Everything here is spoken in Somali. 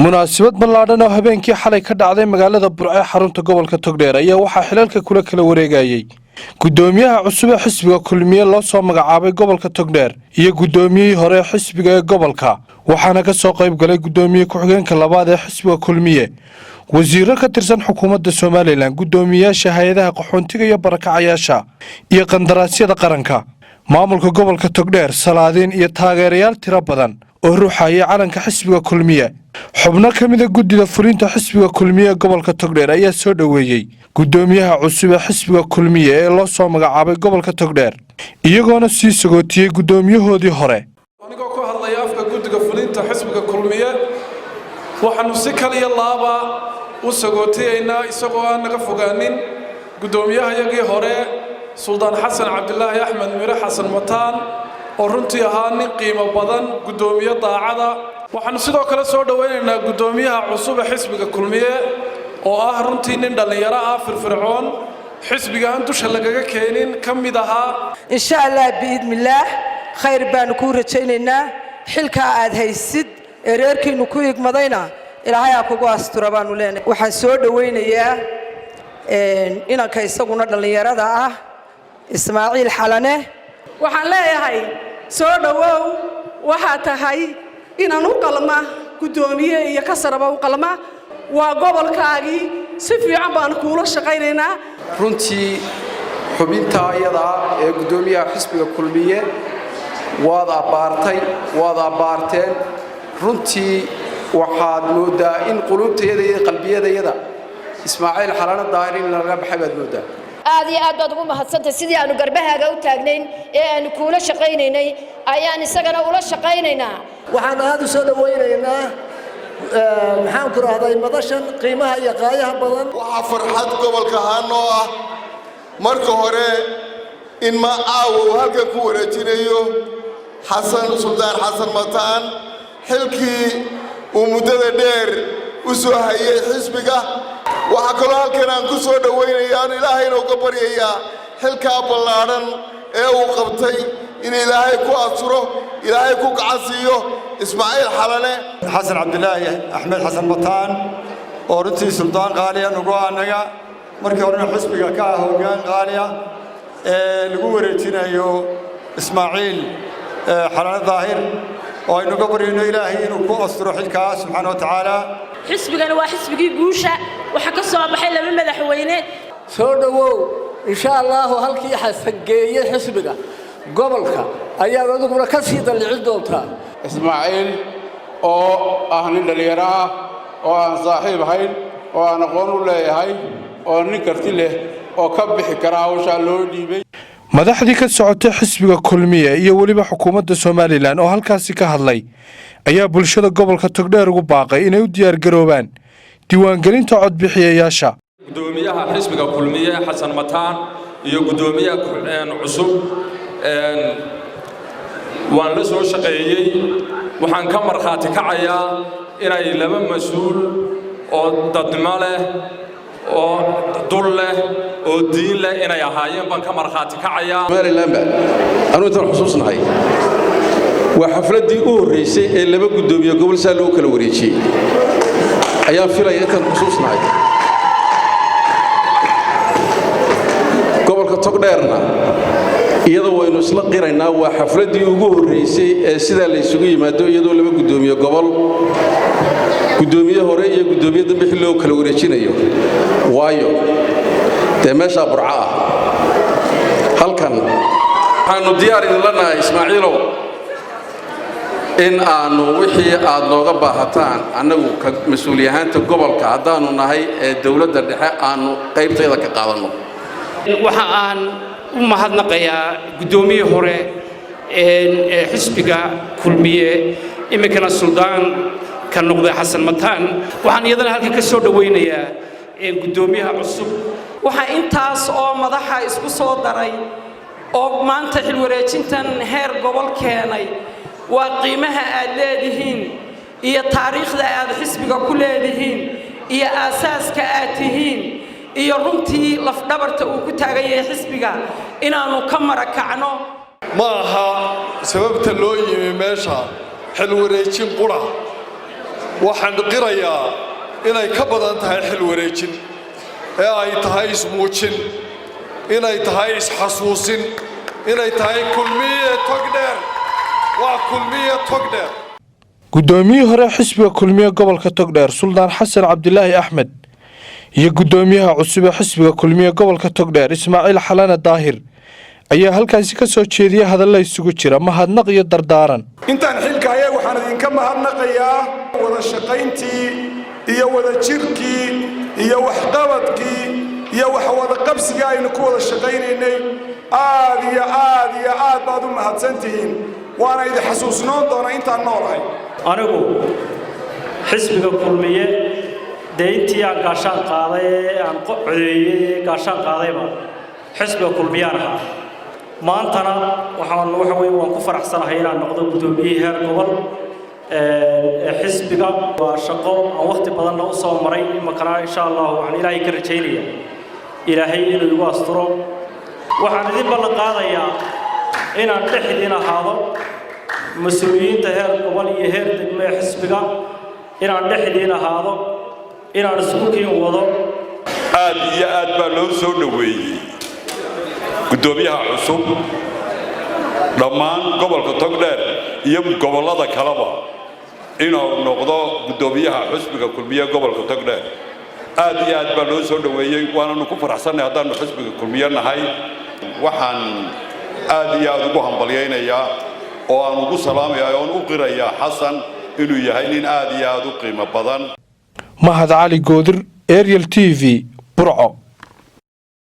munaasabad ballaadhan oo habeenkii xalay ka dhacday magaalada Burco xarunta gobolka Togdheer ayaa waxaa xilalka kala wareegayay gudoomiyaha cusub ee xisbiga kulmiye loo soo magacaabay gobolka Togdheer iyo gudoomiyihii hore xisbiga ee gobolka waxaana ka soo qayb galay gudoomiye ku-xigeenka labaad ee xisbiga kulmiye wasiiro ka tirsan xukuumadda Soomaaliland gudoomiyaasha hay'adaha qaxoontiga iyo barakacayaasha iyo qandaraasyada qaranka maamulka gobolka Togdheer salaadin iyo taageerayaal tiro badan oo ruuxaya calanka xisbiga kulmiye xubno kamid ah guddiga fulinta xisbiga kulmiye gobolka Togdheer ayaa soo dhaweeyay gudoomiyaha cusub ee xisbiga kulmiye ee loo soo magacaabay gobolka Togdheer iyagoona sii sagootiyay gudoomiyahoodii hore anigoo ku hadlaya afka guddiga fulinta xisbiga kulmiye waxaanu si kaliya laaba u sagootiyeynaa isagoo aan naga fogaanin gudoomiyahayagii hore Suldaan Xasan Cabdillaahi Axmed Mire Xasan Mataan oo runtii ahaa nin qiimo badan gudoomiye daacada waxaanu sidoo kale soo dhaweynaynaa gudoomiyaha cusub ee xisbiga kulmiye oo ah runtii nin dhalinyaro ah firfircoon xisbiga aan dusha lagaga keenin kamid ahaa insha Allah biidmillaah khayr baan ku rajaynaynaa xilka aad haysid reerkiinu ku igmadayna ilaahay aa kugu astura baanu leenahay waxaan soo dhaweynayaa inanka isaguna dhalinyarada ah Ismaaciil Xalane waxaan leeyahay soo dhawow waxa tahay inaan u qalma gudoomiye iyo ka saraba u qalma waa gobolkaagi si fiican baan kuula shaqaynaynaa runtii xubinta ayada ee gudoomiyaha xisbiga kulmiye waad abaarteen runtii waxaad moodaa in qulubteeda iyo qalbiyada Ismaaciil Xalane daarin laga baxay baad moodaa aad iyo aad baad ugu mahadsantahay sidii aanu garbahaaga u taagnayn ee aanu kuula shaqaynaynay ayaan isagana ula shaqaynaynaa waxaan aad u soo dhaweynaynaa maxaan ku raahday madashan qiimaha iyo qaayaha badan waxa farxad gobolka haano ah marka hore in ma aawo halka ku wareejinayo Suldaan Xasan Mataan xilkii uu muddada dheer u soo hayay xisbiga waxa kale halkan aan ku soo dhaweynayaa Ilaahayna uga baryayaa xilka ballaaran ee uu qabtay in Ilaahay ku asuro Ilaahay ku gacansiiyo Ismaaciil Xalane Xasan Cabdillaahi Axmed Xasan Mataan oo runtii suldaan qaali ah ugu anaga markii hore xisbiga ka hoggaan qaali ah ee lagu wareejinayo Ismaaciil Xalane daahir oo aynu uga baryayno Ilaahay inuu ku asuro xilka subhanahu wa ta'ala xisbigana waa xisbigii guusha waxa ka soo baxay laba madaxweyne soo dhawow insha Allah halkii xasan geeyay xisbiga gobolka ayaa aduguna ka sii dalcin doontaa Ismaaciil oo ah nin dhalinyaro ah oo aan saaxiib ahayn oo aan aqoon u leeyahay oo nin karti leh oo ka bixi kara hawsha loo dhiibay madaxdii ka socotay xisbiga kulmiye iyo waliba xukuumadda Soomaaliland oo halkaasi ka hadlay ayaa bulshada gobolka Togdheer ugu baaqay inay u diyaar garoobaan diiwaangelinta codbixiyayaasha gudoomiyaha xisbiga kulmiye Xasan Mataan iyo gudoomiyaha cusub waan la soo shaqeeyay waxaan ka marxaati kacayaa inay laba mas'uul oo dadnimo leh oo dul leh oo diin leh inay ahaayeen baan ka marxaati kacayaa Maryland anu inta xusuusnahay waa xafladii u horeysay ee laba gudoomiye gobol saa loo kala wareejiyay ayaan filayay inta xusuusnahay gobolka Togdheerna iyadoo waynu isla qiraynaa waa xafladii ugu horeysay ee sida la isugu yimaado iyadoo laba gudoomiye gobol gudoomiye hore iyo gudoomiye dambe xil loo kala wareejinayo waayo meesha Burco ah halkan waxaanu diyaar idin lanahay Ismaaciilow in aanu wixii aad nooga baahataan anagu ka mas'uuliyahanta gobolka hadaanu nahay ee dawladda dhexe aanu qaybteeda ka qaadano waxa aan u mahadnaqayaa gudoomiye hore ee xisbiga kulmiye imikana suldaan ka noqday Xasan Mataan waxaan iyadana halka ka soo dhaweynayaa gudoomiyaha cusub waxa intaas oo madaxa isku soo daray oo maanta xil wareejintan heer gobol keenay waa qiimaha aad leedihiin iyo taariikhda aad xisbiga ku leedihiin iyo aasaaska aad tihiin iyo runtii laf dhabarta uu ku taagan yahay xisbiga inaanu ka marakacno ma aha sababta loo yimi meesha xil wareejin qura waxaan qirayaa inay ka badan tahay xil wareejin ee ay tahay ismuujin inay tahay isxasuusin inay tahay kulmiye togdheer waa kulmiye togdheer gudoomiyihii hore xisbiga kulmiye gobolka togdheer suldaan xasan cabdilaahi axmed iyo gudoomiyaha cusub ee xisbiga kulmiye gobolka togdheer ismaaciil xalana daahir ayaa halkaasi ka soo jeediyay hadalla isugu jira mahadnaq iyo dardaaran intaan xilka ayay waxaan idinka mahadnaqayaa wada shaqayntii iyo wada jirkii iyo waxqabadkii iyo wax wada qabsiga aynu ku wada shaqaynaynay aad iyo aad baad u mahadsantihiin waana idin xasuusnoon doona intaan noolahay anigu xisbiga kulmiye deyntii aan gaashaan qaaday aan codeeyay gaashaan qaadayba xisbiga kulmiyaan ahaa maantana waan ku faraxsanahay inaan noqdo gudoomiyihii heer gobol xisbiga waa shaqo aan waqti badan u soo maray imakana insha Allah waxaan ilaahay ka rajaynayaa ilaahay inuu igu asturo waxaan idin ballan qaadayaa inaan dhexdiin ahaado mas'uuliyiinta heer gobol iyo heer degmo ee xisbiga inaan dhexdiin ahaado inaan isku kiin wado aad iyo aad baa loo soo dhaweeyay gudoomiyaha cusub dhammaan gobolka togdheer iyo gobolada kaleba inuu noqdo gudoomiyaha xisbiga kulmiye gobolka togdheer aad iyo aad baa loo soo dhaweeyay waana ku faraxsanahay haddaan xisbiga kulmiye nahay waxaan aad iyo aad ugu hambalyaynayaa oo aan ugu salaamayaa oo aan u qirayaa xasan inuu yahay nin aad iyo aad u qiimo badan mahad cali goodir Ariel TV Burco